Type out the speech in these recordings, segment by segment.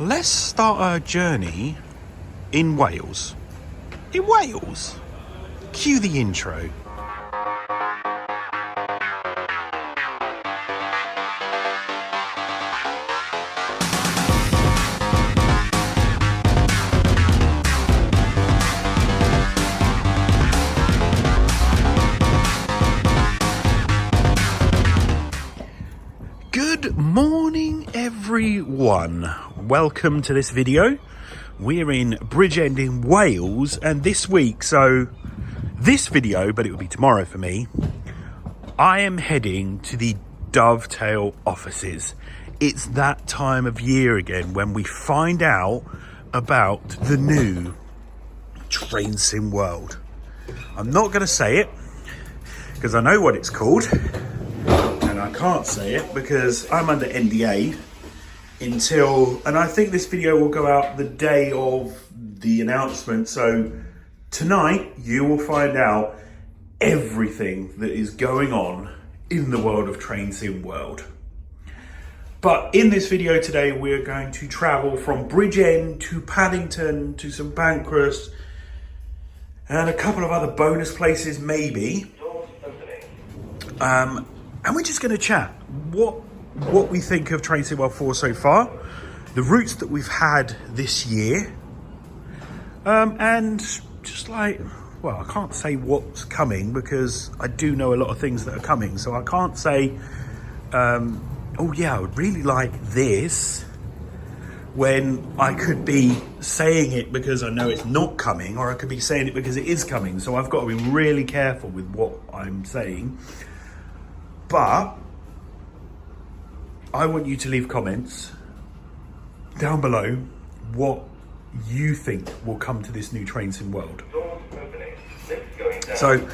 Let's start our journey in Wales. In Wales? Cue the intro. Good morning, everyone. Welcome to this video. We're in Bridgend in Wales, and this week, so this video, but it will be tomorrow for me, I am heading to the Dovetail offices. It's that time of year again when we find out about the new TrainSim world. I'm not going to say it because I know what it's called. I can't say it because I'm under NDA until, and I think this video will go out the day of the announcement. So tonight you will find out everything that is going on in the world of TrainSim world. But in this video today, we're going to travel from Bridgend to Paddington to St Pancras and a couple of other bonus places maybe. And we're just going to chat what we think of TrainSim World 4 so far, the routes that we've had this year, and just like, well, I can't say what's coming because I do know a lot of things that are coming. So I can't say, oh yeah, I would really like this, when I could be saying it because I know it's not coming, or I could be saying it because it is coming. So I've got to be really careful with what I'm saying. But I want you to leave comments down below what you think will come to this new TrainSim world. So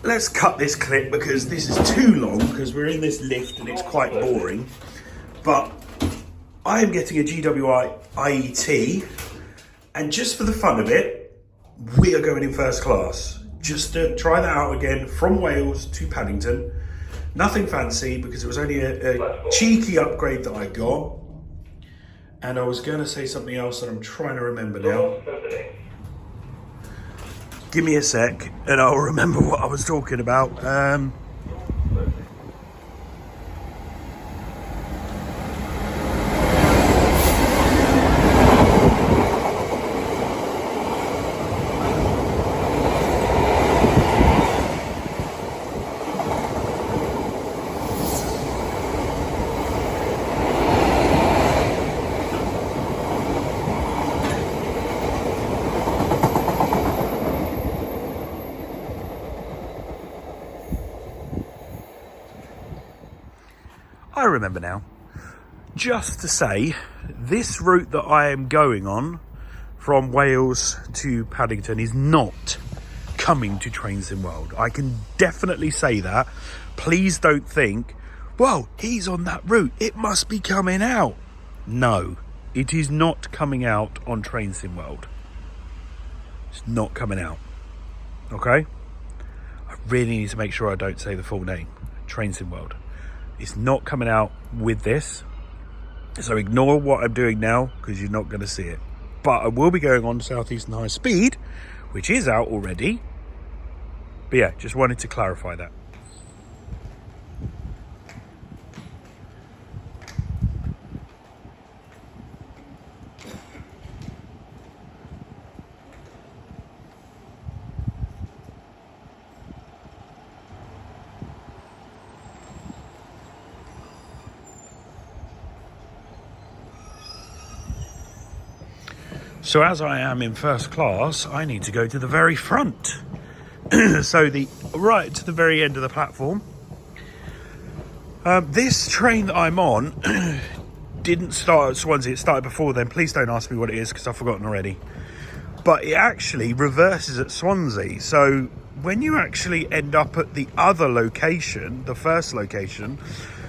let's cut this clip because this is too long, because we're in this lift and it's quite boring. But I am getting a GWR IET, and just for the fun of it, we are going in first class. Just to try that out again, from Wales to Paddington. Nothing fancy, because it was only a cheeky upgrade that I got. And I was going to say something else that I'm trying to remember now. Give me a sec and I'll remember what I was talking about. I remember now. Just to say, this route that I am going on from Wales to Paddington is not coming to TrainSim World. I can definitely say that. Please don't think, well, he's on that route, it must be coming out. No, it is not coming out on TrainSim World. It's not coming out. Okay? I really need to make sure I don't say the full name. TrainSim World. It's not coming out with this, so ignore what I'm doing now because you're not going to see it. But I will be going on Southeastern High Speed, which is out already. But yeah, just wanted to clarify that. So as I am in first class, I need to go to the very front. So right to the very end of the platform. This train that I'm on didn't start at Swansea, it started before then. Please don't ask me what it is because I've forgotten already. But it actually reverses at Swansea. So when you actually end up at the other location, the first location,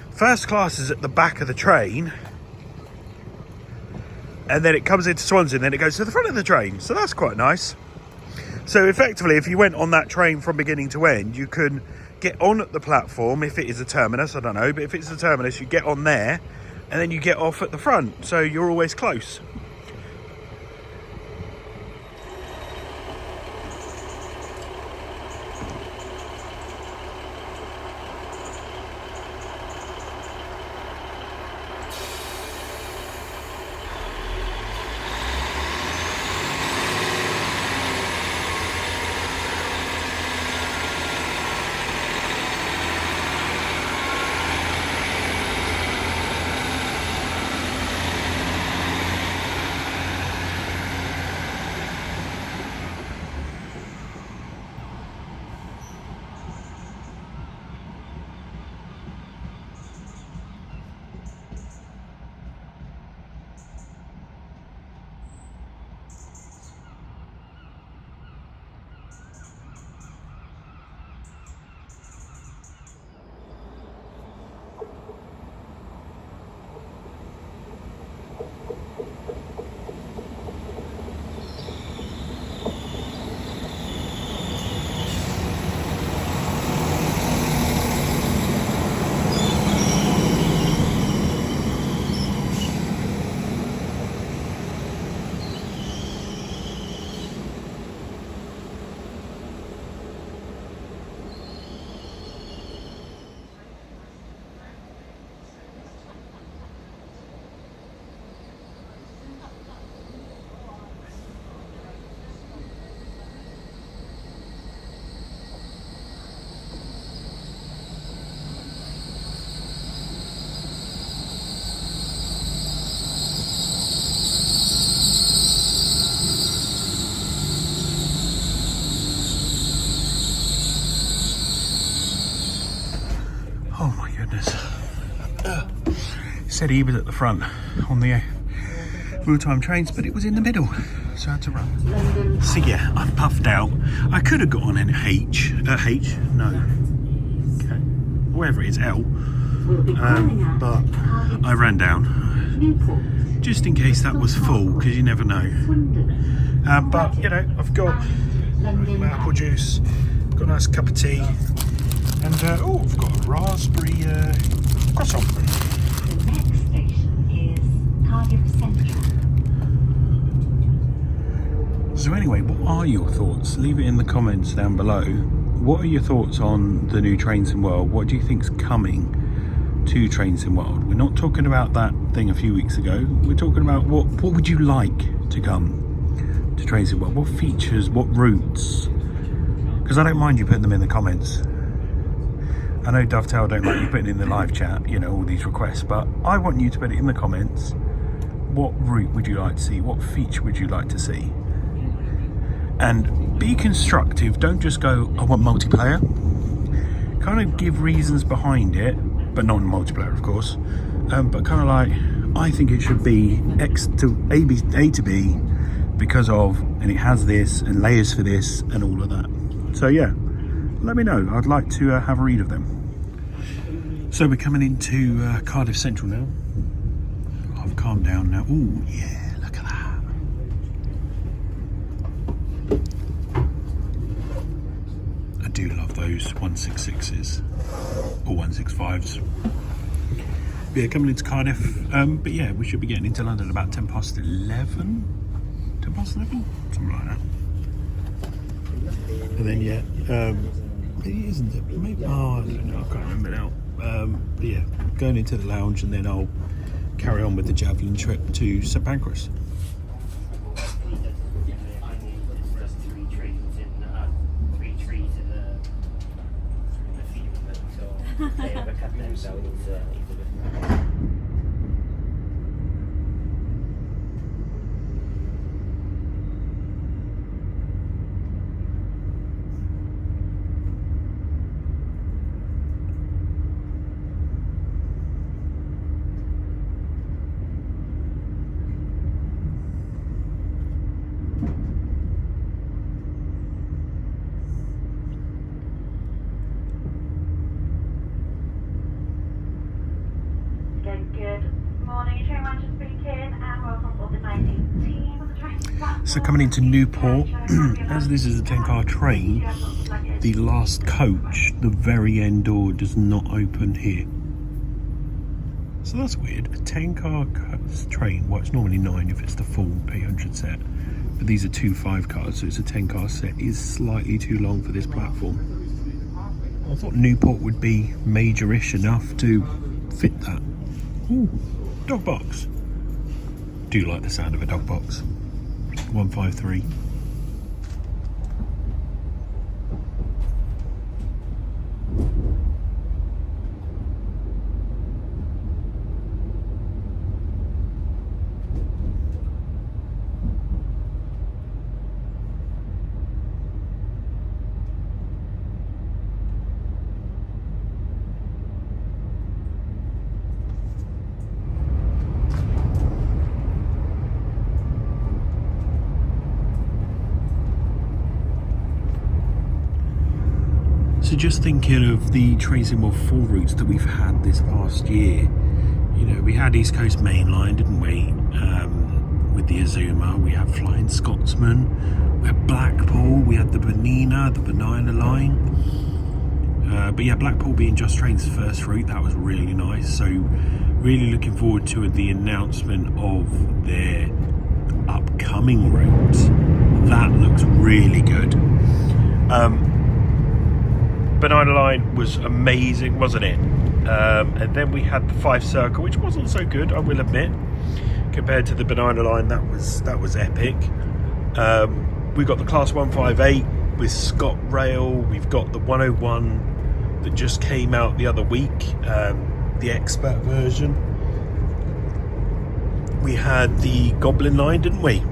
first class is at the back of the train. And then it comes into Swansea and then it goes to the front of the train. So that's quite nice. So effectively, if you went on that train from beginning to end, you can get on at the platform if it is a terminus, I don't know, but if it's a terminus, you get on there, and then you get off at the front, so you're always close. Oh my goodness. Said he was at the front on the real-time trains, but it was in the middle, so I had to run. So yeah, I'm puffed out. I could have got on an wherever it is, L. But I ran down, just in case that was full, because you never know. But, you know, I've got my apple juice, got a nice cup of tea, and oh, I've got a raspberry croissant. The next station is Cardiff Central. So anyway, what are your thoughts? Leave it in the comments down below. What are your thoughts on the new Trains in World? What do you think's coming to Trains in World? We're not talking about that thing a few weeks ago. We're talking about what would you like to come to Trains in World? What features, what routes? Because I don't mind you putting them in the comments. I know Dovetail don't like you putting in the live chat, you know, all these requests, but I want you to put it in the comments. What route would you like to see? What feature would you like to see? And be constructive. Don't just go, I want multiplayer. Kind of give reasons behind it, but not multiplayer, of course. But kind of like, I think it should be X to A to B because of, and it has this and layers for this and all of that. So yeah, let me know. I'd like to have a read of them. So we're coming into Cardiff Central now. I've calmed down now. Oh yeah, look at that. I do love those 166s or 165s. Yeah, coming into Cardiff. But yeah, we should be getting into London about 10 past 11. 10 past 11? Something like that. And then yeah, it isn't it? Maybe, oh, I don't know, I can't remember now. But yeah, going into the lounge and then I'll carry on with the javelin trip to St Pancras. So coming into Newport, as this is a 10-car train, the last coach, the very end door does not open here. So that's weird. A 10-car train, well, it's normally 9 if it's the full 800 set. But these are 2 5-cars, so it's a 10-car set. Is slightly too long for this platform. I thought Newport would be major-ish enough to fit that. Ooh, dog box. Do like the sound of a dog box. 153. So just thinking of the Train World 4 routes that we've had this past year, you know, we had East Coast Main Line, didn't we? With the Azuma, we had Flying Scotsman, we had Blackpool, we had the Banana line. But yeah, Blackpool being Just Train's first route, that was really nice. So really looking forward to the announcement of their upcoming route. That looks really good. Banana line was amazing, wasn't it? And then we had the 5 Circle, which wasn't so good, I will admit, compared to the Banana line. That was epic. We got the Class 158 with Scott Rail. We've got the 101 that just came out the other week, the expert version. We had the Goblin line, didn't we?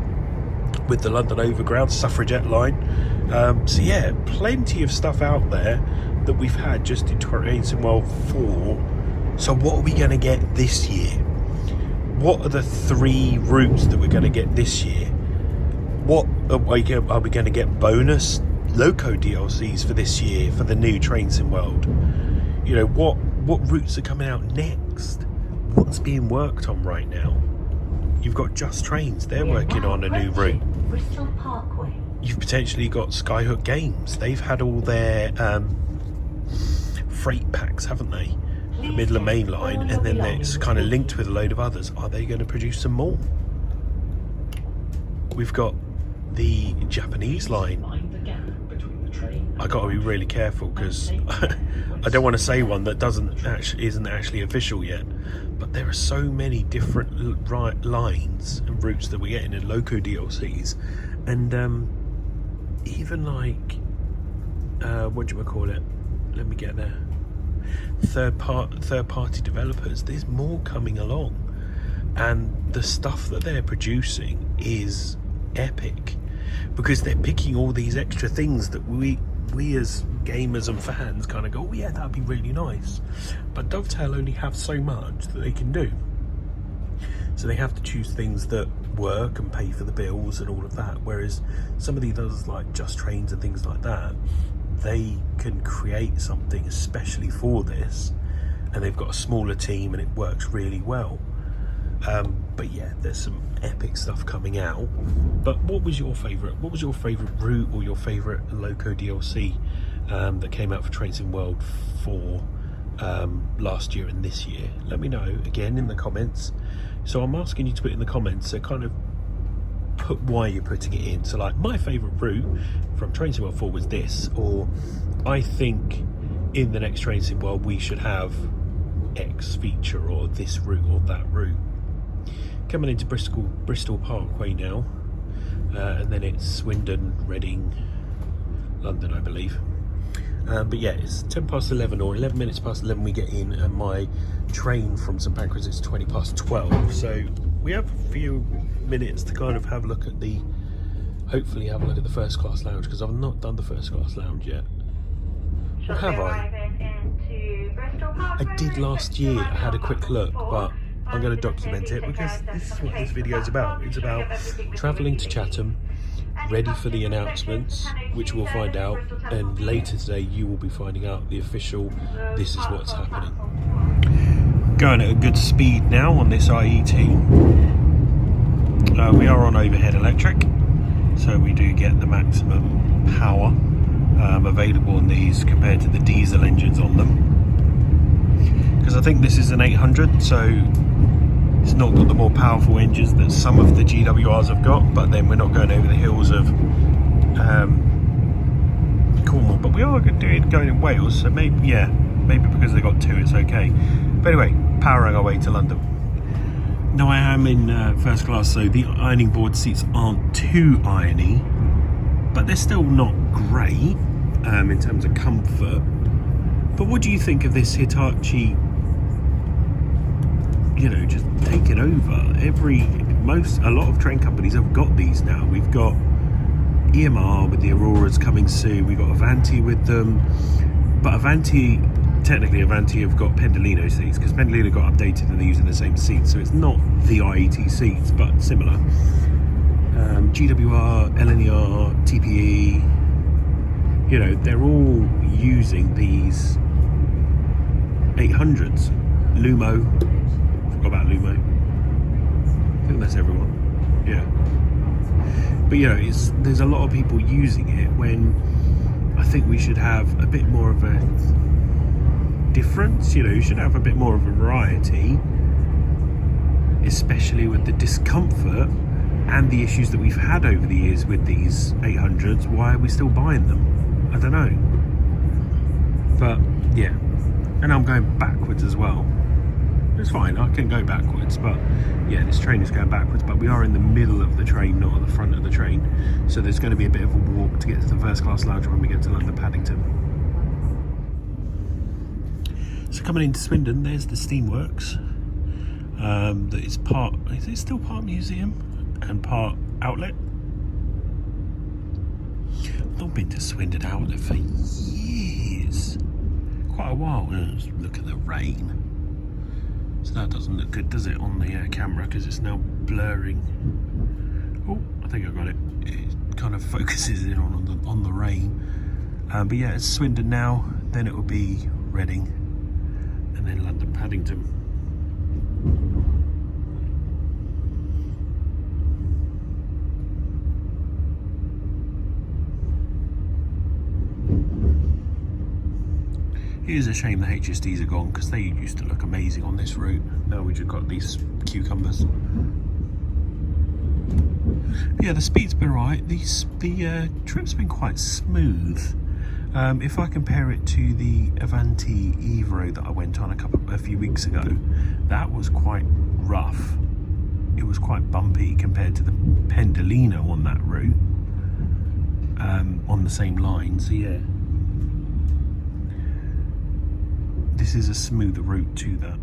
With the London Overground Suffragette line. So yeah, plenty of stuff out there that we've had just in Train World 4. So what are we going to get this year? What are the 3 routes that we're going to get this year? What are we going to get bonus Loco DLCs for this year for the new Train World? You know, what routes are coming out next? What's being worked on right now? You've got Just Trains, they're working on a new route. Bristol Parkway. You've potentially got Skyhook Games. They've had all their freight packs, haven't they? The Midland Main Line, and then it's kind of linked with a load of others. Are they going to produce some more? We've got the Japanese line. I got to be really careful because I don't want to say one that isn't actually official yet. But there are so many different lines and routes that we're getting in Loco DLCs, and even like what do you call it? Let me get there. Third party developers. There's more coming along, and the stuff that they're producing is epic because they're picking all these extra things that we as gamers and fans kind of go, oh yeah, that'd be really nice. But Dovetail only have so much that they can do, so they have to choose things that work and pay for the bills and all of that, whereas some of these others like Just Trains and things like that, they can create something especially for this, and they've got a smaller team and it works really well. But yeah, there's some epic stuff coming out. But what was your favourite route or your favourite Loco DLC that came out for Train World 4 last year and this year? Let me know again in the comments. So I'm asking you to put in the comments, so kind of put why you're putting it in. So like, my favourite route from Train World 4 was this, or I think in the next Train World we should have X feature, or this route or that route. Coming into Bristol Parkway now, and then it's Swindon, Reading, London, I believe. But yeah, it's 10 past 11 or 11 minutes past 11 we get in, and my train from St Pancras is 20 past 12. So we have a few minutes to kind of have a look at hopefully have a look at the first class lounge, because I've not done the first class lounge yet. Or have I? I did last year. I had a quick look, but I'm going to document it because this is what this video is about. It's about travelling to Chatham, ready for the announcements, which we'll find out, and later today you will be finding out the official this is what's happening. Going at a good speed now on this IET. We are on overhead electric, so we do get the maximum power available on these compared to the diesel engines on them. because I think this is an 800, so it's not got the more powerful engines that some of the GWRs have got, but then we're not going over the hills of Cornwall, but we are going in Wales, so maybe, yeah, maybe because they got two it's okay. But anyway, powering our way to London. Now I am in first class, so the ironing board seats aren't too irony, but they're still not great in terms of comfort. But what do you think of this Hitachi, you know, just taking over? A lot of train companies have got these now. We've got EMR with the Auroras coming soon. We've got Avanti with them, but technically Avanti have got Pendolino seats, because Pendolino got updated and they're using the same seats, so it's not the IET seats, but similar. GWR, LNER, TPE, you know, they're all using these 800s. Lumo, forgot about Lumo. I think that's everyone. Yeah. But you know, there's a lot of people using it, when I think we should have a bit more of a difference. You know, you should have a bit more of a variety, especially with the discomfort and the issues that we've had over the years with these 800s. Why are we still buying them? I don't know. But yeah, and I'm going backwards as well. It's fine, I can go backwards, but yeah, this train is going backwards, but we are in the middle of the train, not at the front of the train, so there's going to be a bit of a walk to get to the first class lounge when we get to London Paddington. So coming into Swindon, there's the Steamworks. That is it still part museum and part outlet? I've not been to Swindon outlet for years, quite a while. Let's look at the rain. So that doesn't look good, does it, on the camera, because it's now blurring. Oh, I think I got it. It kind of focuses in on the rain. But yeah, it's Swindon now. Then it will be Reading, and then London Paddington. It is a shame the HSDs are gone, because they used to look amazing on this route. Now we've just got these cucumbers. But yeah, the speed's been alright. The trip's been quite smooth. If I compare it to the Avanti Evro that I went on a few weeks ago, that was quite rough. It was quite bumpy compared to the Pendolino on that route, on the same line. So yeah, this is a smoother route to that.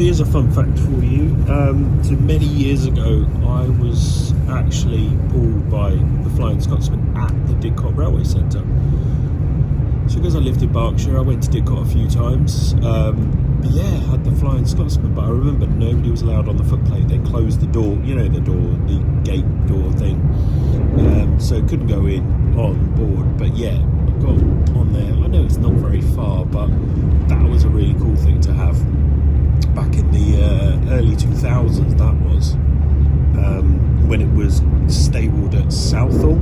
Here's a fun fact for you. So many years ago, I was actually pulled by the Flying Scotsman at the Didcot Railway Centre. So because I lived in Berkshire, I went to Didcot a few times. But yeah, I had the Flying Scotsman, but I remember nobody was allowed on the footplate. They closed the door, you know, the gate door thing. So couldn't go in on board. But yeah, I got on there. I know it's not very far, but that was a really cool thing to have. Back in the early 2000s, that was when it was stabled at Southall,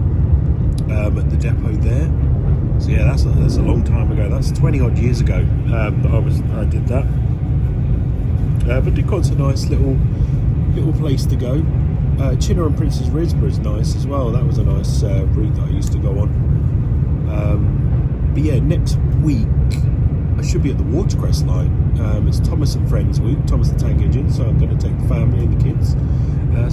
at the depot there. So yeah, that's a long time ago. That's 20 odd years ago that I did that. But Didcot's a nice little place to go. Chinner and Prince's Risborough is nice as well. That was a nice route that I used to go on. But yeah, next week I should be at the Watercress line. It's Thomas and Friends week, Thomas the Tank Engine, so I'm going to take the family and the kids.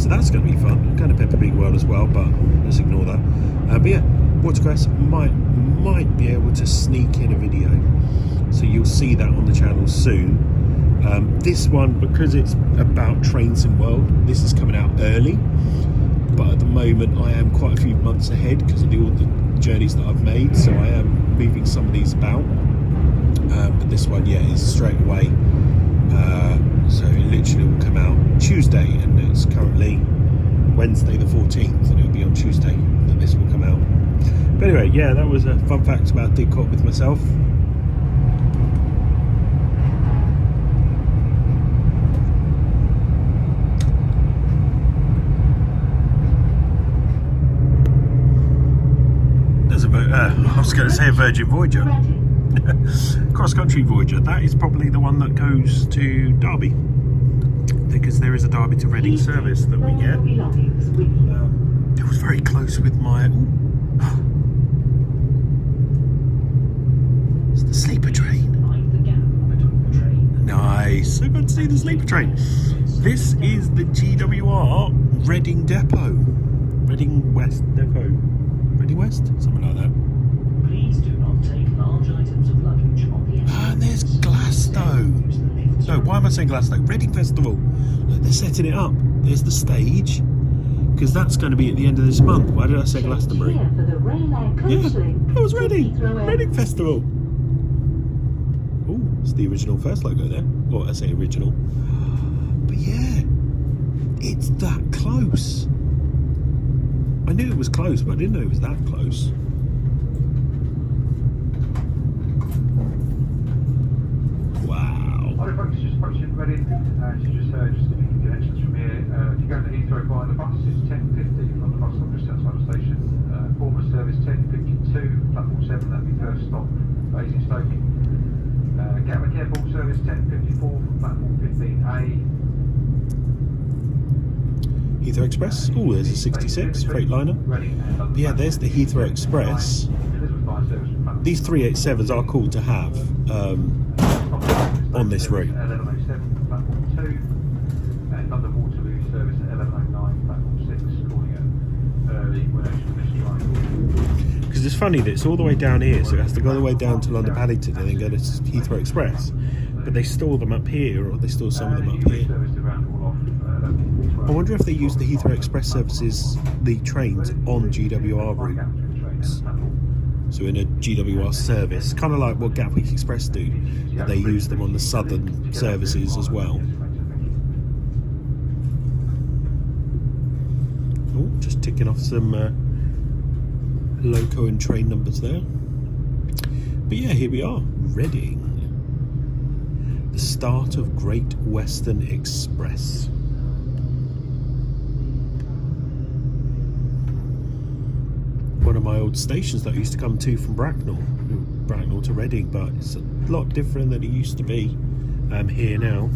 So that's going to be fun. I'm going to Peppa Pig World as well, but let's ignore that. But yeah, Watercress might be able to sneak in a video, so you'll see that on the channel soon. This one, because it's about Train Sim World, this is coming out early, but at the moment I am quite a few months ahead because of all the journeys that I've made, so I am moving some of these about. But this one, yeah, is straight away. So it literally will come out Tuesday, and it's currently Wednesday the 14th, and it'll be on Tuesday that this will come out. But anyway, yeah, that was a fun fact about Didcot with myself. I was going to say a Virgin Voyager. Cross-country Voyager. That is probably the one that goes to Derby, because there is a Derby to Reading service that we get. It was very close with my... It's the sleeper train. Nice. So good to see the sleeper train. This is the GWR Reading Depot. Reading West Depot. Reading West? Something like that. Please do not take large items of luggage on the Ah, and there's Glasgow. No, why am I saying Glasgow? Reading Festival. Look, they're setting it up. There's the stage, because that's going to be at the end of this month. Why did I say Glastonbury? Yeah, it was Reading. Reading Festival. Oh, it's the original first logo there. Well, I say original. But yeah, it's that close. I knew it was close, but I didn't know it was that close. Wow. Hi folks, just approaching Reading. She's just making connections from here. If you go to Heathrow by the bus, it's 10:50 from the bus stop just outside the station. Former service 10:52, platform 7, that'll be first stop, Basingstoke. Gatwick Airport service 10:54 from platform 15A. Heathrow Express. Oh, there's a 66 Freightliner. But yeah, there's the Heathrow Express. These 387s are cool to have on this route. 11:07 platform 2, and London Waterloo service at 11:09 platform 6, calling it early when actually missed. Because it's funny that it's all the way down here, so it has to go all the way down to London Paddington and then go to Heathrow Express. But they store them up here, or they store some of them up here. I wonder if they use the Heathrow Express services, the trains, on GWR routes. So in a GWR service, kind of like what Gatwick Express do, but they use them on the southern services as well. Oh, just ticking off some loco and train numbers there. But yeah, here we are, Reading. The start of Great Western Express. One of my old stations that I used to come to from Bracknell to Reading, but it's a lot different than it used to be here now.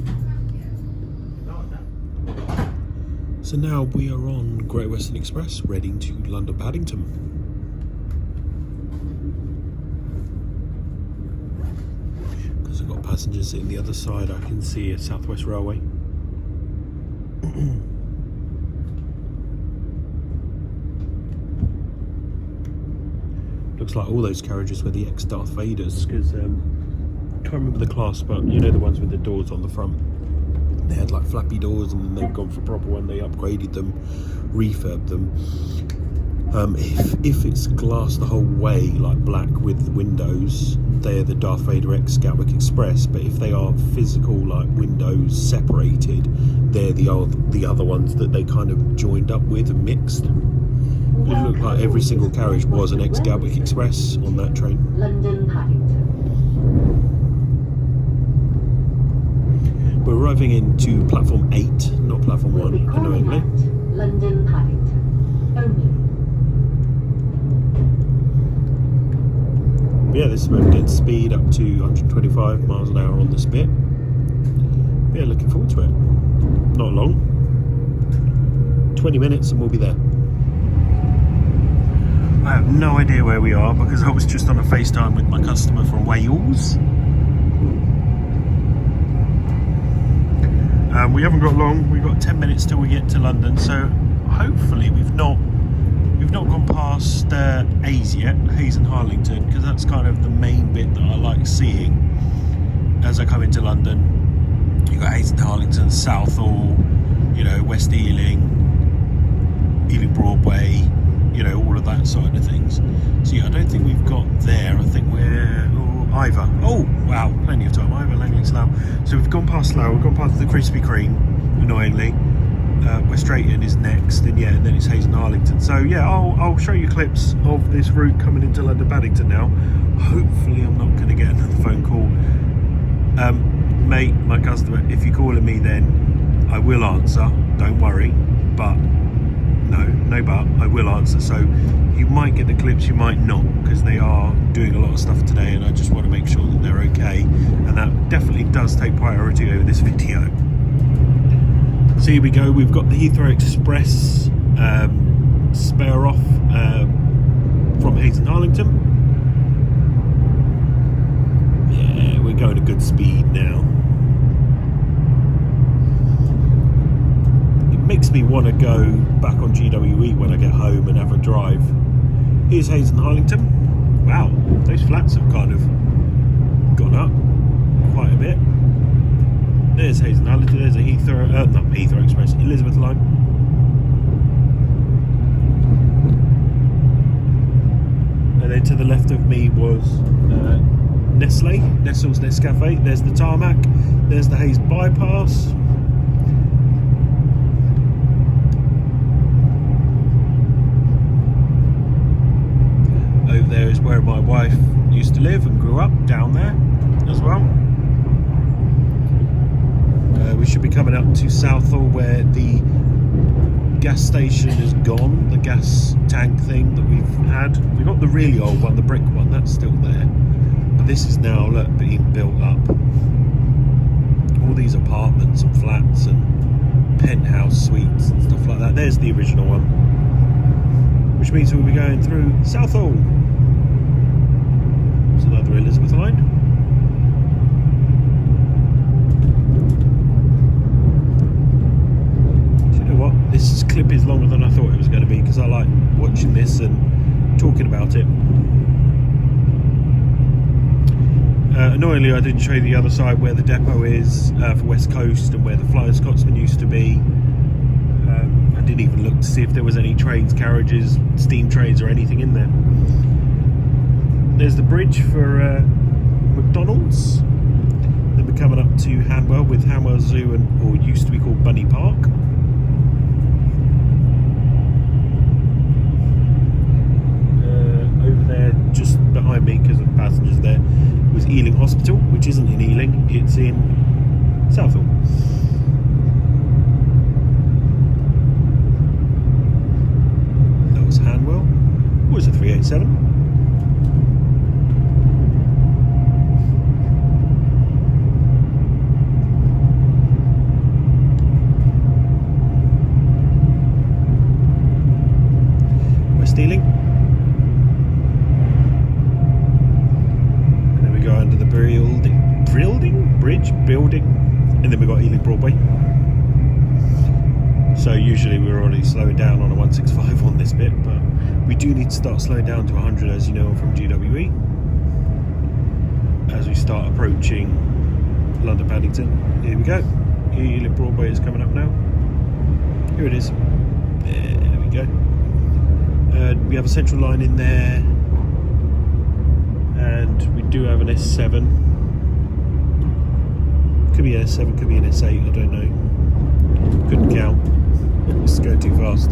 So now we are on Great Western Express, Reading to London Paddington. Because I've got passengers sitting the other side, I can see a South West Railway. Looks like all those carriages were the ex-Darth Vaders, because I can't remember the class, but you know, the ones with the doors on the front. They had like flappy doors, and then they've gone for proper one. They upgraded them, refurbed them. If it's glass the whole way, like black with windows, they're the Darth Vader X Gatwick Express. But if they are physical, like windows separated, they're the other ones that they kind of joined up with and mixed. It looked like every single carriage was an ex-Gatwick Express on that train. London Paddington. We're arriving into platform 8, not platform 1, annoyingly. London Paddington. Only. Yeah, this is where we get speed up to 125 miles an hour on this bit. Yeah, looking forward to it. Not long. 20 minutes and we'll be there. I have no idea where we are because I was just on a FaceTime with my customer from Wales. we haven't got long. We've got 10 minutes till we get to London, so hopefully we've not gone past Hayes yet, Hayes and Harlington, because that's kind of the main bit that I like seeing as I come into London. You've got Hayes and Harlington, Southall, you know, West Ealing, Ealing Broadway, you know, all of that side of things. So yeah, I don't think we've got there. I think we're Ivor. Oh wow, plenty of time. Ivor, Langley, Slough. So we've gone past Slough, we've gone past the Krispy Kreme, annoyingly. West Drayton is next, and yeah, and then it's Hayes and Harlington. So yeah, I'll show you clips of this route coming into London Paddington now. Hopefully I'm not going to get another phone call. Mate, my customer, if you're calling me, then I will answer, don't worry, but no but I will answer. So you might get the clips, you might not, because they are doing a lot of stuff today, and I just want to make sure that they're okay, and that definitely does take priority over this video. So here we go, we've got the Heathrow Express spare off from Hayes and Harlington. Yeah, we're going at good speed now. It makes me want to go back on GWE when I get home and have a drive. Here's Hayes and Harlington. Wow, those flats have kind of gone up quite a bit. There's Hayes and Harlington, there's a Heathrow, not Heathrow Express, Elizabeth line. And then to the left of me was Nestle's Nescafe. There's the tarmac, there's the Hayes bypass. Over there is where my wife used to live and grew up, down there as well. We should be coming up to Southall, where the gas station is gone, the gas tank thing that we've had. We've got the really old one, the brick one, that's still there. But this is now, look, being built up. All these apartments and flats and penthouse suites and stuff like that. There's the original one, which means we'll be going through Southall. There's another Elizabeth line. This clip is longer than I thought it was going to be, because I like watching this and talking about it. Annoyingly, I didn't show you the other side where the depot is for West Coast and where the Flying Scotsman used to be. I didn't even look to see if there was any trains, carriages, steam trains or anything in there. There's the bridge for McDonald's. Then we're coming up to Hanwell with Hanwell Zoo, or used to be called Bunny Park. Just behind me, because of the passengers there, was Ealing Hospital, which isn't in Ealing, it's in Southall. That was Hanwell. What was it, 387? West Ealing. Under the building, and then we got Ealing Broadway. So usually we're already slowing down on a 165 on this bit, but we do need to start slowing down to 100, as you know, from GWE, as we start approaching London Paddington. Here we go. Ealing Broadway is coming up now. Here it is. There we go. We have a central line in there, and we do have an S7. Could be an S7, could be an S8, I don't know. Couldn't count. It's going too fast.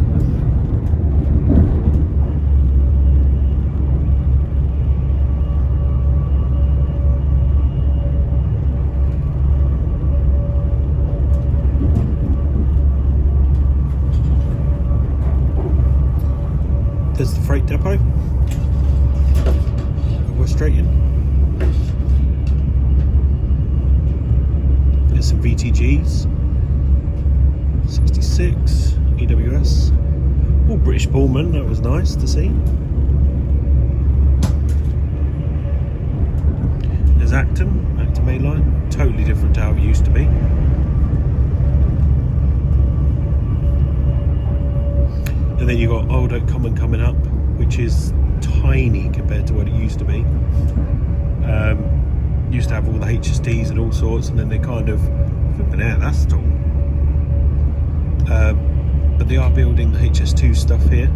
There's the freight depot. We're straight in. There's some VTGs. 66 EWS. All British Pullman, that was nice to see. There's Acton Main Line, totally different to how it used to be. And then you've got Old Oak Common coming up, which is tiny compared to what it used to be. Used to have all the HSTs and all sorts, and then they kind of flipping out. That's tall. But they are building the HS2 stuff here.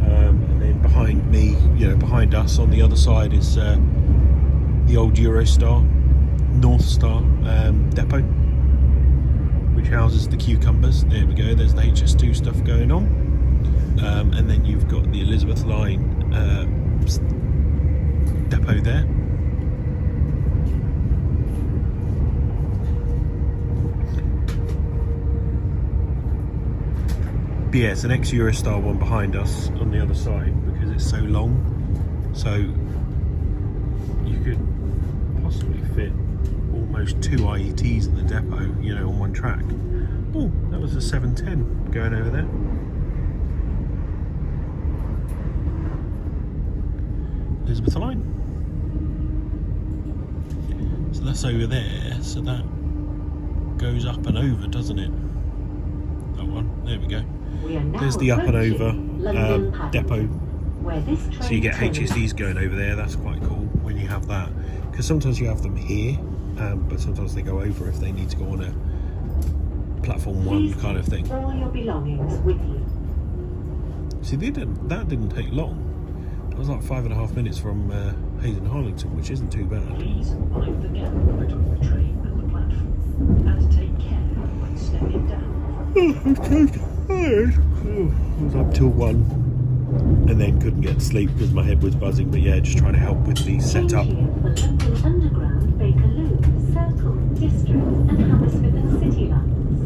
And then behind me, behind us on the other side is the old Eurostar, North Star depot, which houses the cucumbers. There we go, there's the HS2 stuff going on. And then you've got the Elizabeth Line depot there. But yeah, it's an ex-Eurostar one behind us on the other side because it's so long. So you could possibly fit almost 2 IETs in the depot, on one track. Oh, that was a 710 going over there. Elizabeth Line. So that's over there. So that goes up and over, doesn't it? That one. There we go. There's the up and over depot. So you get HSDs going over there. That's quite cool when you have that, because sometimes you have them here, but sometimes they go over if they need to go on a platform 1 kind of thing. All your belongings with you. See, that didn't take long. It was like 5.5 minutes from Hayden Harlington, which isn't too bad. Please mind the gap between the train and the platform, and take care when stepping down. I was up till 1 and then couldn't get to sleep because my head was buzzing, but yeah, just trying to help with the setup. For local underground, Bakerloo, Circle, District and Hammersmith and City lines.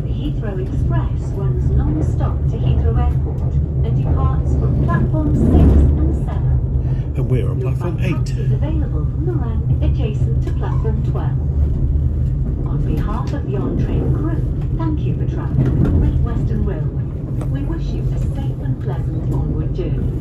The Heathrow Express runs non-stop to Heathrow Airport and departs from platform 6 and 7. And we're on Your platform 8. is available from the rank adjacent to platform 12. On behalf of the on-train crew, thank you for travelling with Great Western Railway. We wish you a safe and pleasant onward journey.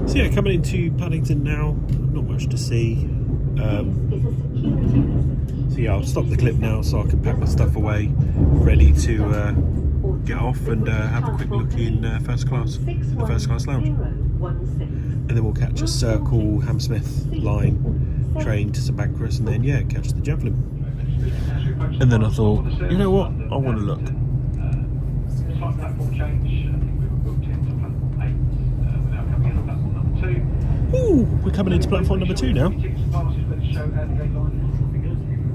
So yeah, coming into Paddington now, not much to see. This is a security message. So yeah, I'll stop the clip now so I can pack my stuff away, ready to get off and have a quick look in first class, the first class lounge. And then we'll catch a Circle Hammersmith line train to St Pancras, and then yeah, catch the Javelin. And then I thought, you know what, I want to look. Slight platform change. I think we were booked into platform 8. We're now coming in on platform number 2. Ooh, we're coming into platform number 2 now.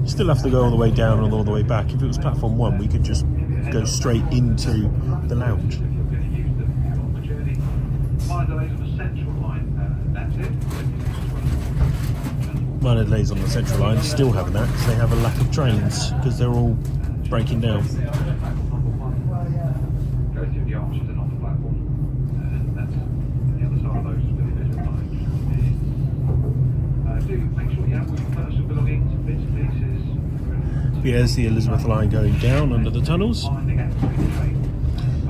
Still have to go all the way down and all the way back. If it was platform 1, we could just go straight into the lounge. Minor delays on the central line, still having that because they have a lack of trains because they're all breaking down. Go through the arches and on the platform, and that's on the other side of those really visual lines. Do make sure you have all your personal belongings, bits and pieces. Here's the Elizabeth Line going down under the tunnels.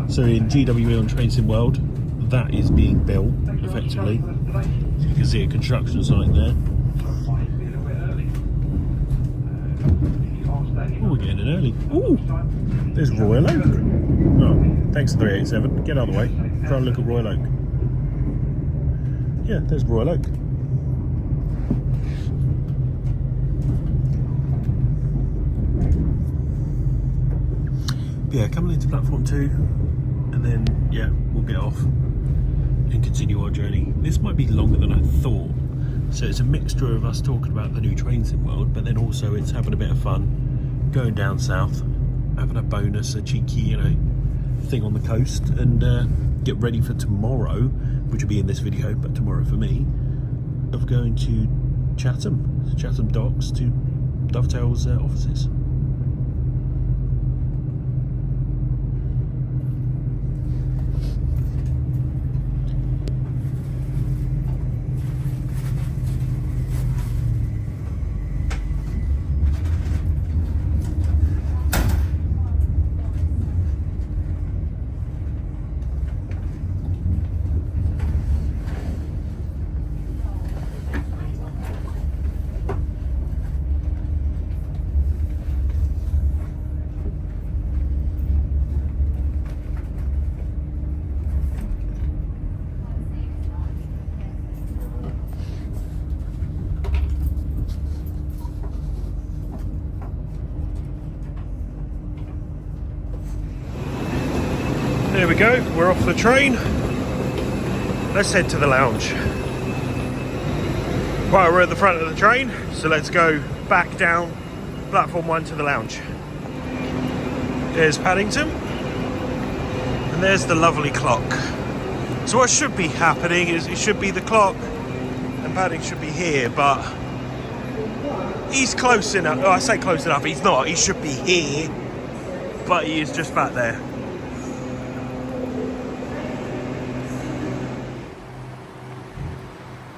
So in GWR and Trains in World, that is being built effectively. So you can see a construction site there. Oh, we're getting in early. Ooh, there's Royal Oak. Oh, thanks 387. Get out of the way. Try and look at Royal Oak. Yeah, there's Royal Oak. Yeah, coming into platform 2, and then yeah, we'll get off and continue our journey. This might be longer than I thought. So it's a mixture of us talking about the new trains in World, but then also it's having a bit of fun, going down south, having a bonus, a cheeky, thing on the coast, and get ready for tomorrow, which will be in this video, but tomorrow for me, of going to Chatham Docks to Dovetail's offices. There we go, we're off the train. Let's head to the lounge. Right, we're at the front of the train, so let's go back down platform 1 to the lounge. There's Paddington, and there's the lovely clock. So what should be happening is it should be the clock, and Paddington should be here, but he's close enough. Oh, I say close enough, he's not. He should be here, but he is just back there.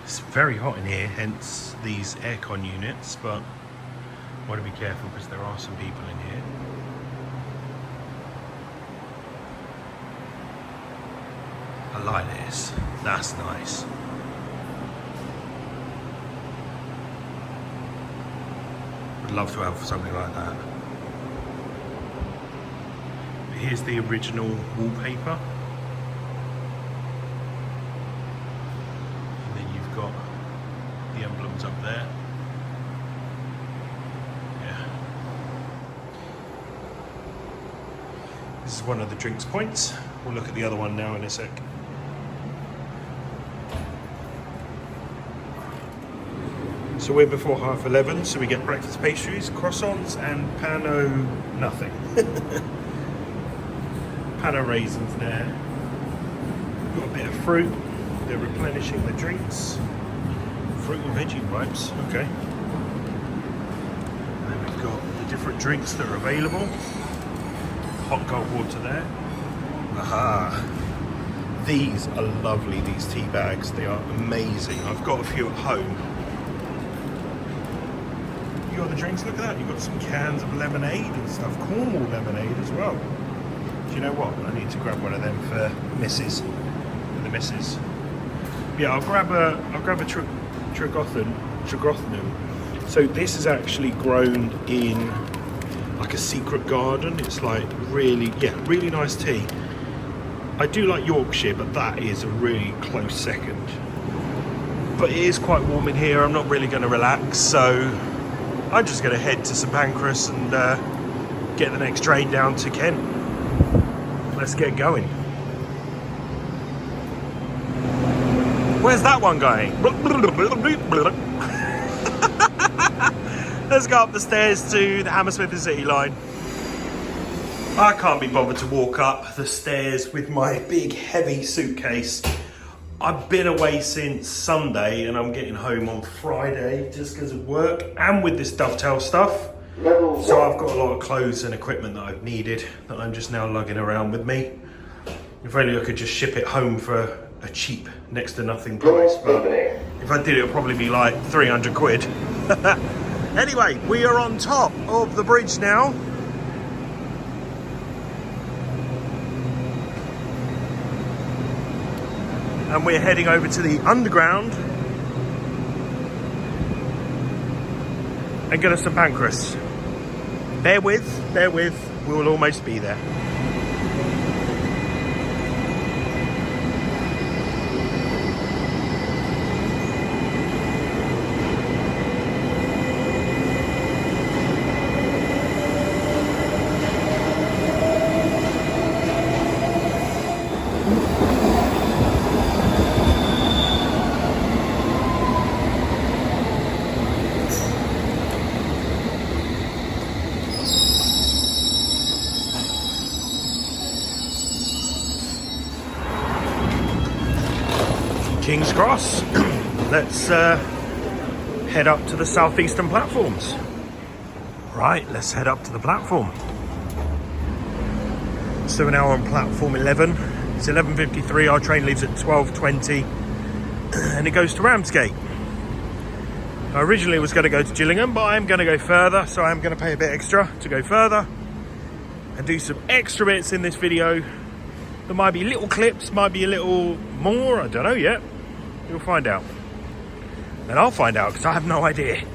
It's very hot in here, hence these aircon units, but I want to be careful because there are some people in here. I like this. That's nice. Would love to have something like that. Here's the original wallpaper. And then you've got the emblems up there. Yeah. This is one of the drinks points. We'll look at the other one now in a sec. So we're before 11:30, so we get breakfast pastries, croissants, and pano nothing. Pano raisins there. Got a bit of fruit. They're replenishing the drinks. Fruit and veggie wipes, okay. And then we've got the different drinks that are available. Hot cold water there. Aha. These are lovely, these tea bags. They are amazing. I've got a few at home. You got the drinks, look at that. You've got some cans of lemonade and stuff. Cornwall lemonade as well. Do you know what? I need to grab one of them for Mrs. For the missus. Yeah, I'll grab a Tregothanum. So this is actually grown in like a secret garden. It's like really nice tea. I do like Yorkshire, but that is a really close second. But it is quite warm in here. I'm not really going to relax, so I'm just going to head to St Pancras and get the next train down to Kent. Let's get going. Where's that one going? Let's go up the stairs to the Hammersmith and City line. I can't be bothered to walk up the stairs with my big heavy suitcase. I've been away since Sunday and I'm getting home on Friday just because of work and with this Dovetail stuff. So I've got a lot of clothes and equipment that I've needed that I'm just now lugging around with me. If only I could just ship it home for a cheap, next to nothing price. But if I did, it'll probably be like 300 quid. Anyway, we are on top of the bridge now. And we're heading over to the underground and go to St Pancras. Bear with, we'll almost be there. King's Cross. Let's head up to the Southeastern platforms. Right, let's head up to the platform. So we're now on platform 11. It's 11:53. Our train leaves at 12:20 and it goes to Ramsgate. I originally was going to go to Gillingham, but I'm going to go further, so I'm going to pay a bit extra to go further and do some extra bits in this video. There might be little clips, might be a little more, I don't know yet. You'll find out. And I'll find out because I have no idea.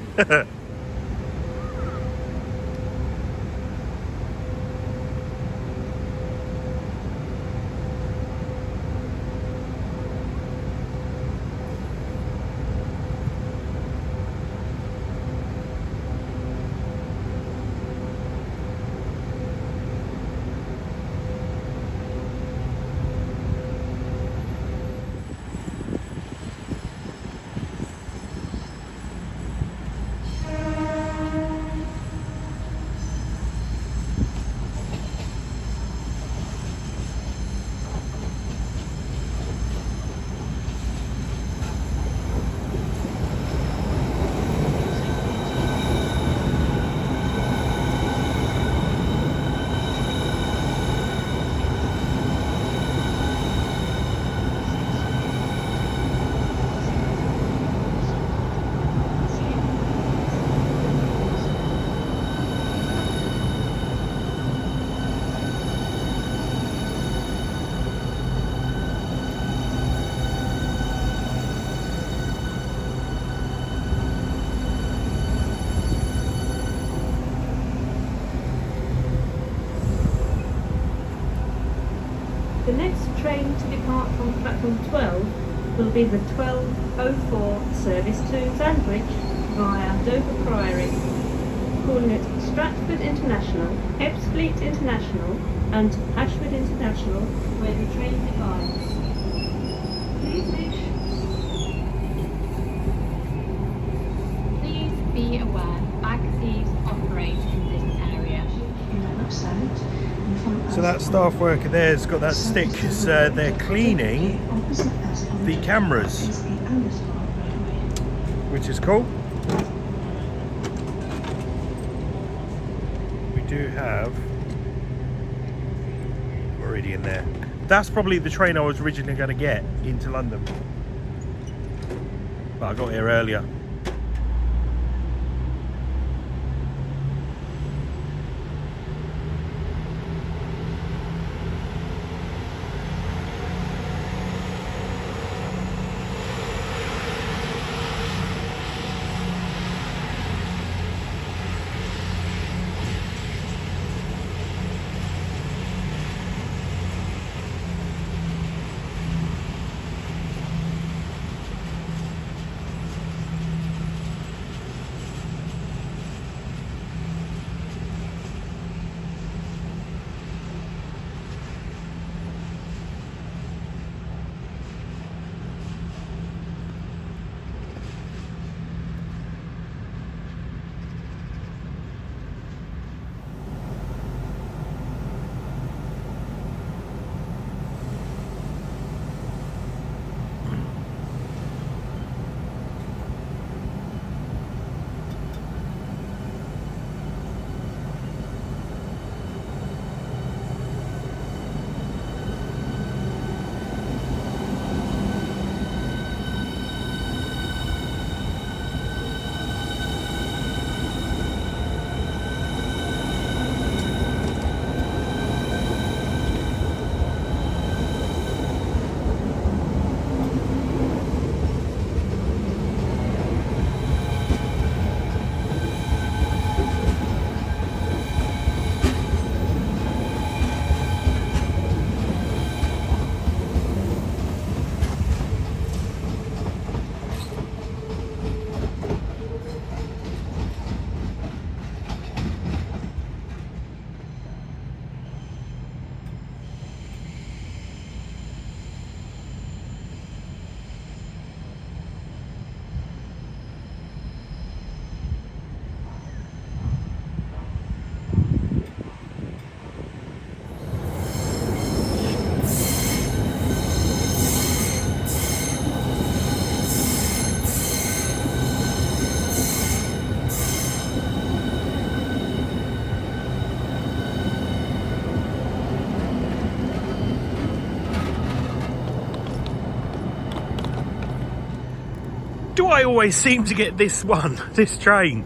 The next train to depart from platform 12 will be the 12:04 service to Sandwich via Dover Priory, calling at Stratford International, Ebbsfleet International and Ashford International, where the train departs. Please be aware, bag thieves operate in this area. So that staff worker there's got that stick because they're cleaning the cameras, which is cool. We do have Meridian there. That's probably the train I was originally going to get into London, but I got here earlier. Do I always seem to get this train?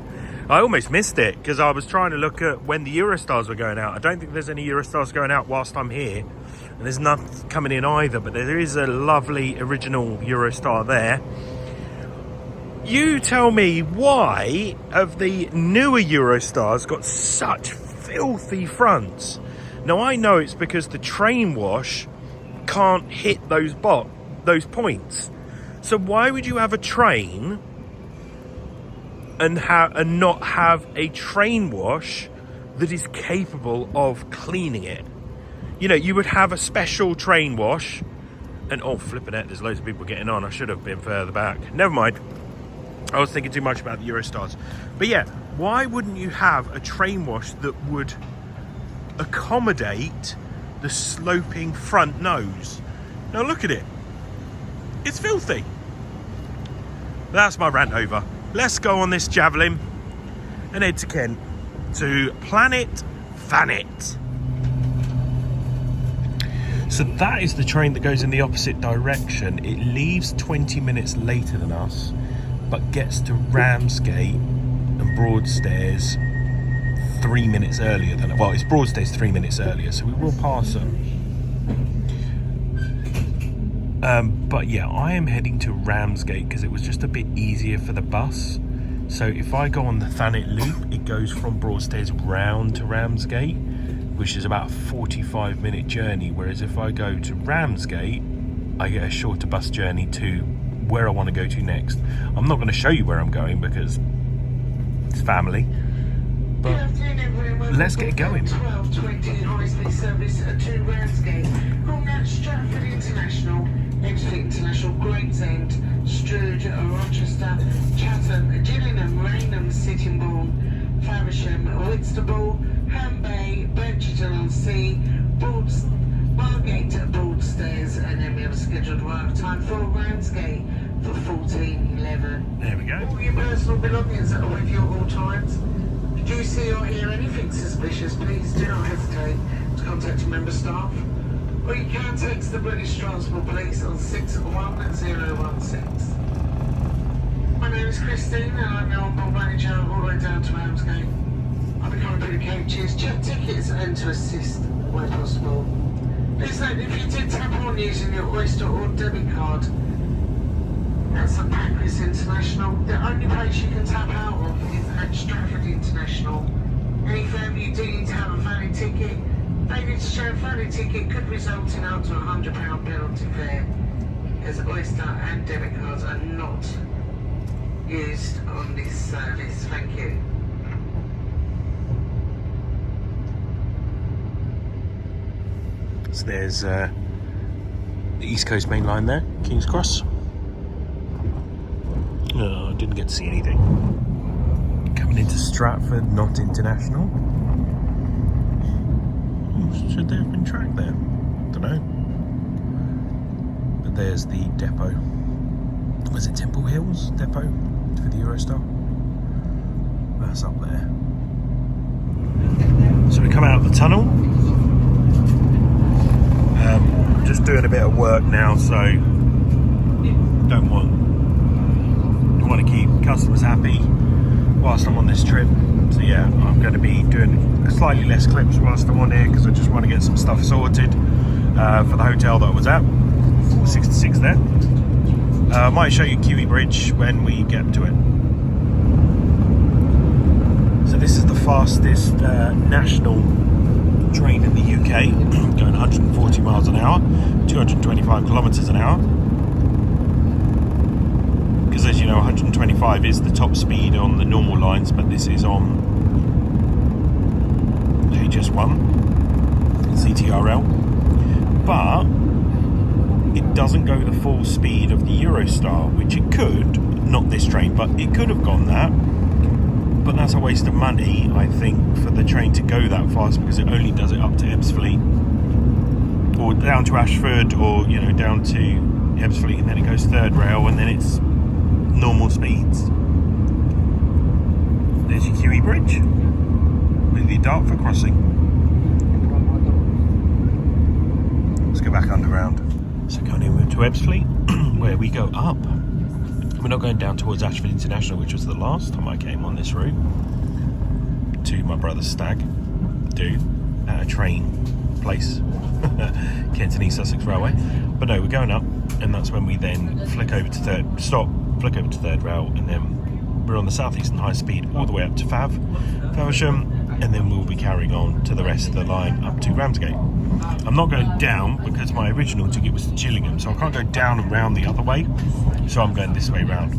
I almost missed it because I was trying to look at when the Eurostars were going out. I don't think there's any Eurostars going out whilst I'm here, and there's none coming in either, but there is a lovely original Eurostar there. You tell me, why have the newer Eurostars got such filthy fronts? Now I know it's because the train wash can't hit those points. So why would you have a train and not have a train wash that is capable of cleaning it? You know, you would have a special train wash and, oh, flipping it, there's loads of people getting on. I should have been further back. Never mind. I was thinking too much about the Eurostars. But yeah, why wouldn't you have a train wash that would accommodate the sloping front nose? Now look at it. It's filthy. That's my rant over. Let's go on this Javelin and head to Kent to Planet Thanet. So that is the train that goes in the opposite direction. It leaves 20 minutes later than us, but gets to Ramsgate and Broadstairs 3 minutes earlier than, well, it's Broadstairs 3 minutes earlier, so we will pass them. But yeah, I am heading to Ramsgate because it was just a bit easier for the bus. So if I go on the Thanet loop, it goes from Broadstairs round to Ramsgate, which is about a 45-minute journey, whereas if I go to Ramsgate, I get a shorter bus journey to where I want to go to next. I'm not going to show you where I'm going because it's family, but let's get going. 12:20 high-speed service to Ramsgate, Cornwall, Stratford International, Exeter International, Gravesend, Strood, Rochester, Chatham, Gillingham, Rainham, Sittingbourne, Faversham, Whitstable, Ham Bay, Birchton-on-Sea, Margate, Broadstairs, and then we have a scheduled arrival time for Ramsgate for 14:11. There we go. All your personal belongings are with you at all times. If you see or hear anything suspicious, please do not hesitate to contact a member staff, or you can text the British Transport Police on 61016. My name is Christine and I'm the on-board manager all the way down to Ramsgate. I'll be coming through coaches, check tickets and to assist where possible. Please note, if you did tap on using your Oyster or debit card at St Pancras International, the only place you can tap out of is at Stratford International. Any firm you do need to have a valid ticket. Failure to show a valid ticket could result in up to £100 penalty fare, as Oyster and debit cards are not used on this service. Thank you. So there's the East Coast Main Line there, King's Cross. Oh, I didn't get to see anything. Coming into Stratford, not international. Should there have been track there? Don't know. But there's the depot. Was it Temple Hills depot for the Eurostar? That's up there. So we come out of the tunnel. Just doing a bit of work now, so don't want to keep customers happy whilst I'm on this trip. So yeah, I'm going to be doing slightly less clips whilst I'm on here because I just want to get some stuff sorted for the hotel that I was at, 66 there. I might show you Kiwi Bridge when we get to it. So this is the fastest national train in the UK, going 140 miles an hour, 225 kilometers an hour. Because as you know, 125 is the top speed on the normal lines, but this is on HS1, CTRL. But it doesn't go the full speed of the Eurostar, which it could, not this train, but it could have gone that. But that's a waste of money, I think, for the train to go that fast, because it only does it up to Ebbsfleet or down to Ashford, or you know, down to Ebbsfleet, and then it goes third rail, and then it's normal speeds. There's your Kiwi Bridge with the Dartford crossing. Let's go back underground. So going in to Ebbsfleet, where we go up. We're not going down towards Ashford International, which was the last time I came on this route to my brother's stag do at a train place, Kent and East Sussex Railway. But no, we're going up, and that's when we then flick over to third rail, and then we're on the Southeastern high speed all the way up to Faversham, and then we'll be carrying on to the rest of the line up to Ramsgate. I'm not going down because my original ticket was to Gillingham, so I can't go down and round the other way, so I'm going this way round.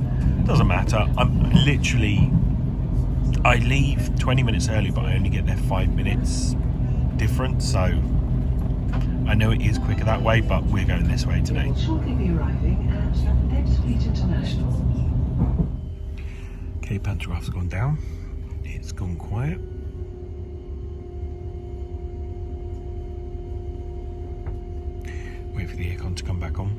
Doesn't matter. I leave 20 minutes early, but I only get there 5 minutes different, so I know it is quicker that way, but we're going this way today. We'll shortly be arriving at Ebbsfleet International. Okay, Pantograph's gone down. It's gone quiet. Wait for the aircon to come back on.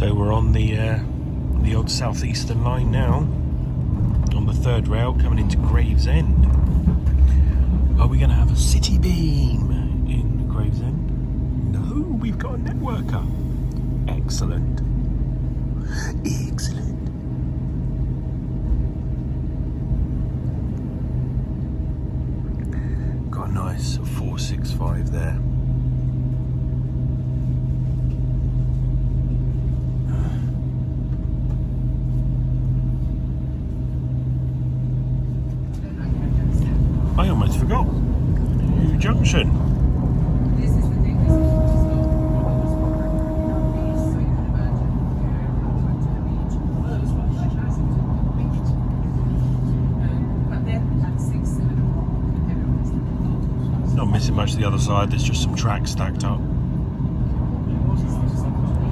So we're on the old Southeastern line now, on the third rail coming into Gravesend. Are we going to have a city beam in Gravesend? No, we've got a networker. Excellent. Excellent. Got a nice 465 there. I almost forgot. New junction. This is the thing. This is but then at 6, 7 o'clock, Not missing much to the other side. There's just some tracks stacked up.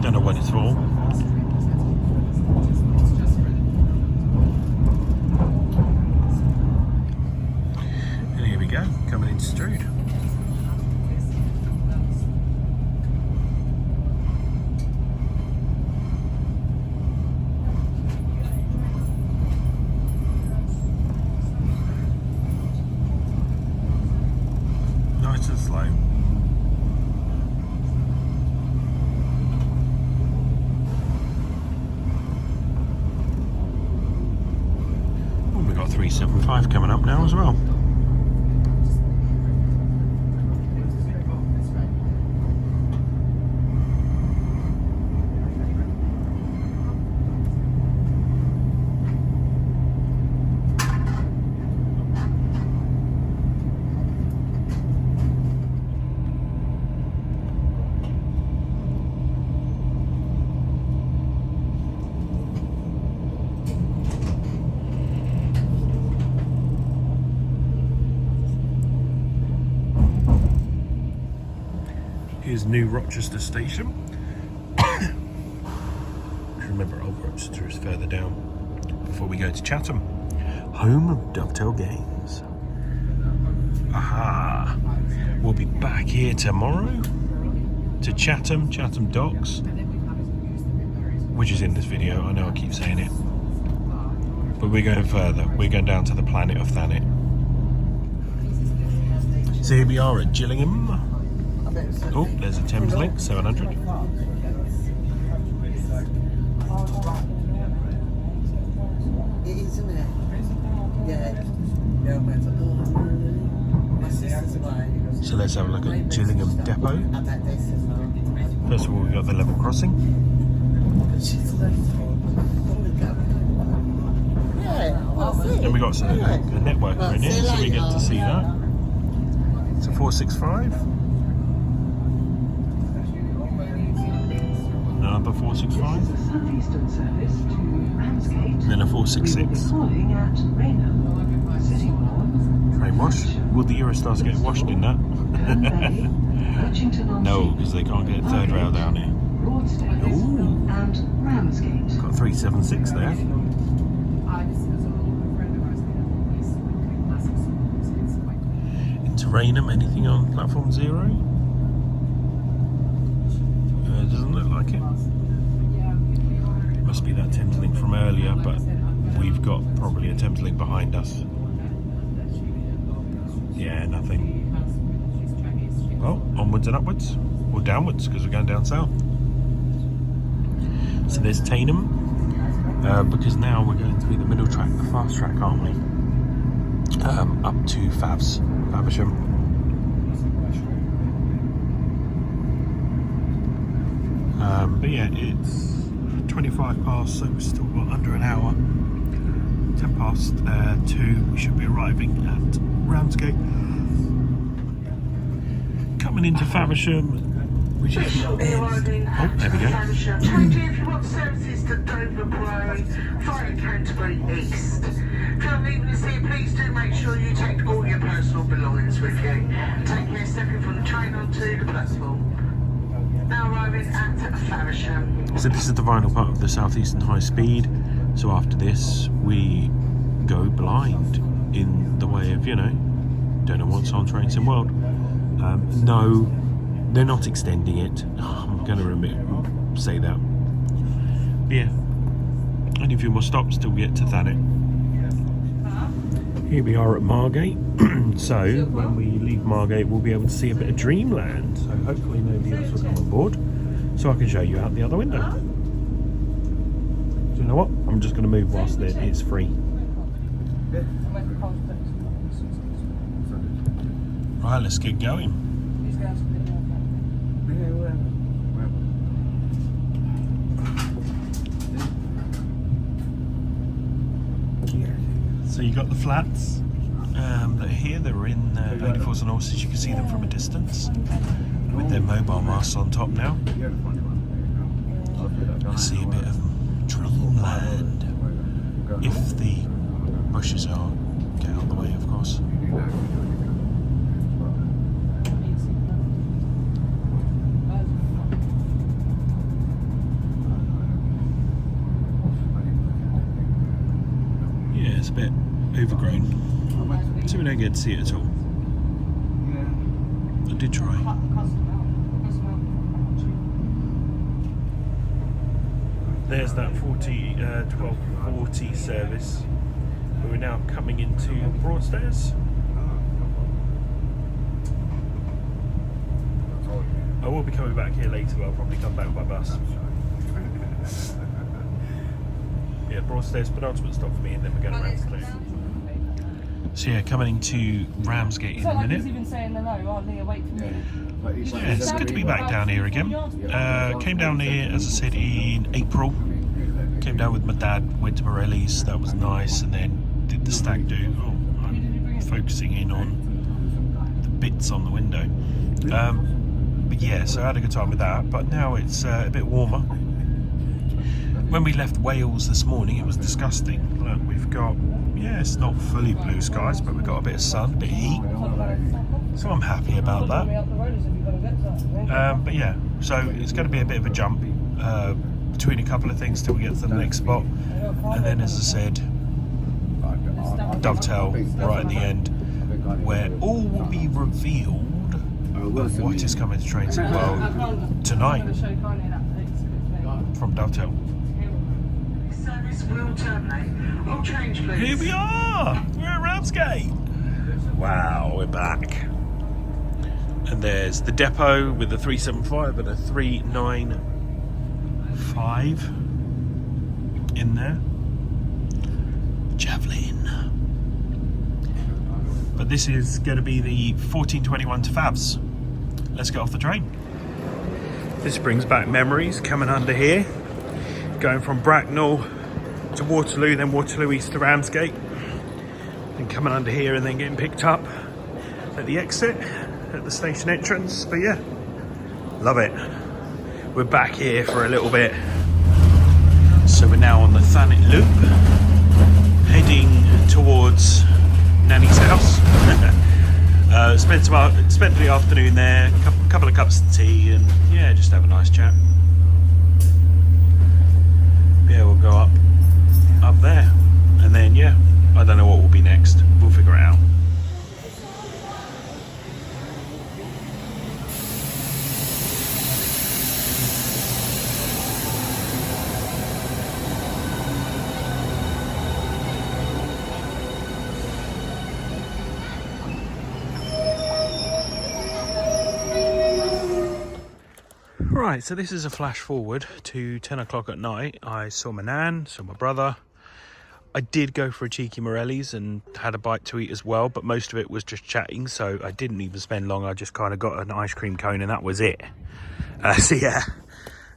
Don't know when it's for. And here we go, coming into Strood. Nice and slow. Oh, we've got 375 coming up now as well. Here's New Rochester Station. Remember, Old Rochester is further down before we go to Chatham, home of Dovetail Games. Aha! We'll be back here tomorrow to Chatham Docks, which is in this video. I know I keep saying it, but we're going further. We're going down to the planet of Thanet. So here we are at Gillingham. Oh, there's a Thames Link, 700. It is, isn't it? Yeah. Yeah, my sister's away. So let's have a look at Gillingham Depot. I bet this is not. First of all, we've got the level crossing. Yeah, that's it. And we got a networker in here, so we get to see that. It's a 465. Another 465. Southeastern service to Ramsgate. And then a 466. Deploying at Raynham. City Wall. Train wash. Will the Eurostars get washed in that? No, because they can't get a third rail down here. Ooh. And Ramsgate. Got 376 there. Into Raynham, anything on platform 0? It doesn't look like it. Must be that Thames Link from earlier, but we've got probably a Thames Link behind us. Yeah, nothing. Well, onwards and upwards, or downwards, because we're going down south. So there's Tainham, because now we're going to be the middle track, the fast track, aren't we? Up to Faversham. But yeah, it's 25 past, so we've still got under an hour. 10 past 2, we should be arriving at Ramsgate. Coming into Faversham, which is... Oh, there we go. Changing if you want services to Dover Priory via Canterbury East. If you're leaving us here, please do make sure you take all your personal belongings with you. Take care stepping from the train onto the platform. Now arriving at Faversham. So this is the final part of the Southeastern High Speed. So after this, we go blind in the way of, you know, don't know what's on trains in the world. No, they're not extending it. I'm going to say that. But yeah, only a few more stops till we get to Thanet. Here we are at Margate. So when we leave Margate, we'll be able to see a bit of Dreamland. So hopefully nobody else will come on board, so I can show you out the other window. Do you know what? I'm just going to move whilst it's free. Right, let's get going. So you got the flats that are here. They're in Only Fools and Horses. You can see them from a distance with their mobile masts on top now. I see a bit of Dreamland. If the bushes are get out of the way, of course. Yeah, it's a bit overgrown, so we don't get to see it at all. I did try. There's that 1240 service. We're now coming into Broadstairs. I will be coming back here later, but I'll probably come back by bus. Yeah, Broadstairs, penultimate stop for me, and then we're going to Ramsgate. So yeah, coming into Ramsgate in a minute. So yeah, it's good to be back down here again. Came down here, as I said, in April. Came down with my dad, went to Morelli's, that was nice, and then did the stag do. Oh, I'm focusing in on the bits on the window. But yeah, so I had a good time with that, but now it's a bit warmer. When we left Wales this morning, it was disgusting. Look, we've got, yeah, it's not fully blue skies, but we've got a bit of sun, a bit of heat. So I'm happy about that. But yeah, so it's going to be a bit of a jump between a couple of things till we get to the next spot. And then, as I said, Dovetail right at the end, where all will be revealed of what is coming to Train St Pancras tonight from Dovetail. Will terminate. I'll change, please. Here we are! We're at Ramsgate! Wow, we're back. And there's the depot with the 375 and a 395 in there. Javelin. But this is going to be the 1421 to Favs. Let's get off the train. This brings back memories coming under here. Going from Bracknell to Waterloo, then Waterloo East to Ramsgate, and coming under here and then getting picked up at the exit at the station entrance. But yeah, love it. We're back here for a little bit, so we're now on the Thanet Loop heading towards Nanny's house. Spent the afternoon there, couple of cups of tea, and yeah, just have a nice chat. Yeah, we'll go up there, and then yeah, I don't know what will be next. We'll figure it out. Right, so this is a flash forward to 10 o'clock at night. I saw my nan, saw my brother. I did go for a cheeky Morelli's and had a bite to eat as well, but most of it was just chatting, so I didn't even spend long. I just kind of got an ice cream cone and that was it. So yeah,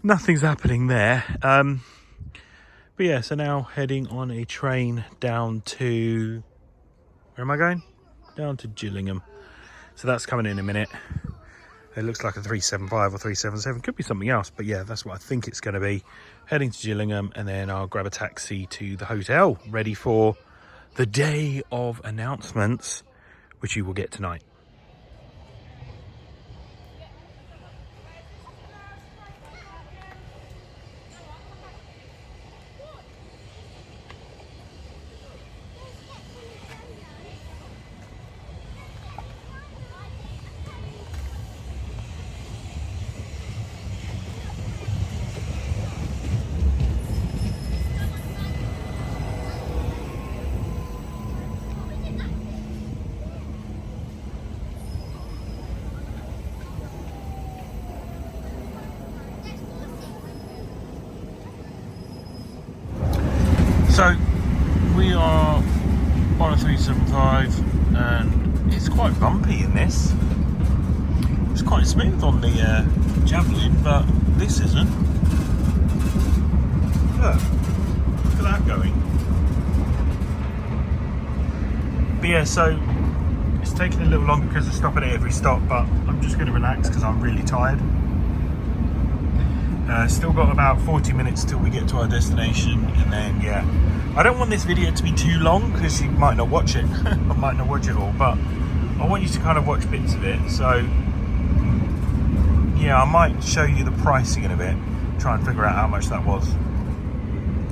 nothing's happening there. But yeah, so now heading on a train down to, where am I going? Down to Gillingham. So that's coming in a minute. It looks like a 375 or 377. Could be something else, but yeah, that's what I think it's going to be. Heading to Gillingham, and then I'll grab a taxi to the hotel, ready for the day of announcements, which you will get tonight. So we are on a 375 and it's quite bumpy in this. It's quite smooth on the Javelin, but this isn't. Look at that going. But yeah, so it's taking a little longer because we're stopping at every stop, but I'm just going to relax because I'm really tired. Still got about 40 minutes till we get to our destination, and then yeah, I don't want this video to be too long because you might not watch it. I might not watch it all, but I want you to kind of watch bits of it. So yeah, I might show you the pricing in a bit, try and figure out how much that was.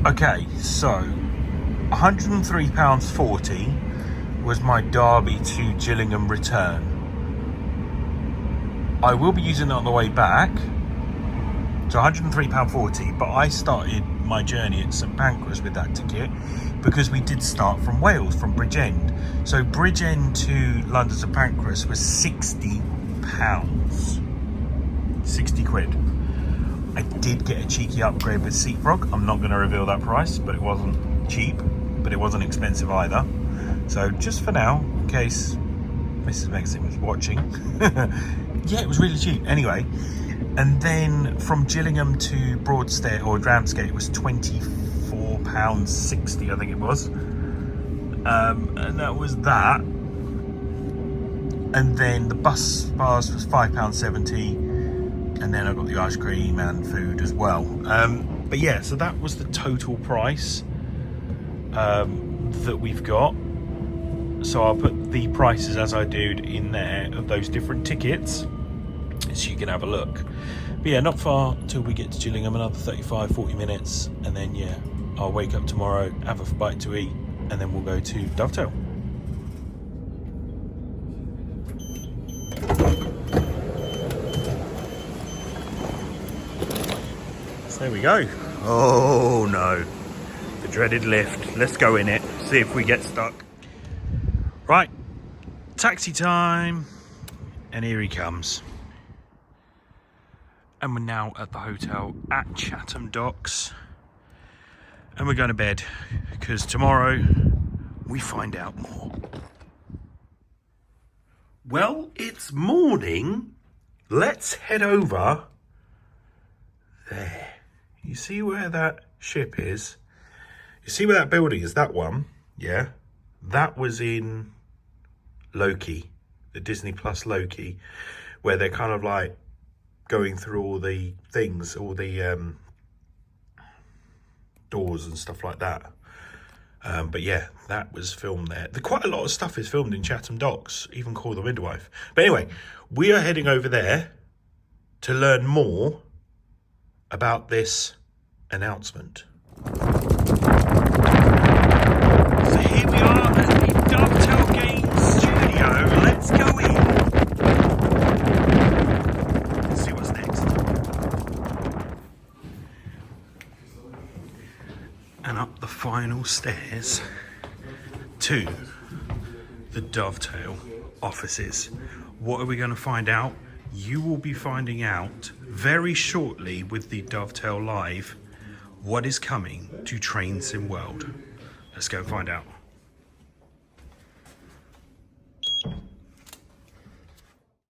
Okay, so £103.40 was my Derby to Gillingham return. I will be using it on the way back, so £103.40, but I started my journey at St Pancras with that ticket because we did start from Wales, from Bridgend. So Bridgend to London St Pancras was £60. 60 quid. I did get a cheeky upgrade with Seatfrog. I'm not going to reveal that price, but it wasn't cheap, but it wasn't expensive either. So just for now, in case Mrs. MegaSim was watching, yeah, it was really cheap. Anyway, and then from Gillingham to Broadstairs or Ramsgate was £24.60, I think it was. And that was that. And then the bus pass was £5.70. And then I got the ice cream and food as well. But yeah, so that was the total price that we've got. So I'll put the prices as I do in there of those different tickets, so you can have a look. But yeah, not far till we get to Gillingham, another 35-40 minutes, and then yeah, I'll wake up tomorrow, have a bite to eat, and then we'll go to Dovetail. So there we go. Oh no, the dreaded lift. Let's go in it, see if we get stuck. Right, taxi time, and here he comes. And we're now at the hotel at Chatham Docks, and we're going to bed because tomorrow we find out more. Well, it's morning. Let's head over there. You see where that ship is? You see where that building is? That one, yeah? That was in Loki, the Disney Plus Loki, where they're kind of like going through all the things, all the doors and stuff like that. But yeah, that was filmed there. Quite a lot of stuff is filmed in Chatham Docks, even Call the Midwife. But anyway, we are heading over there to learn more about this announcement. So here we are at the Dovetail Games studio. Let's go in. Let's see what's next. And up the final stairs to the Dovetail offices. What are we going to find out? You will be finding out very shortly with the Dovetail Live what is coming to Train Sim World. Let's go find out.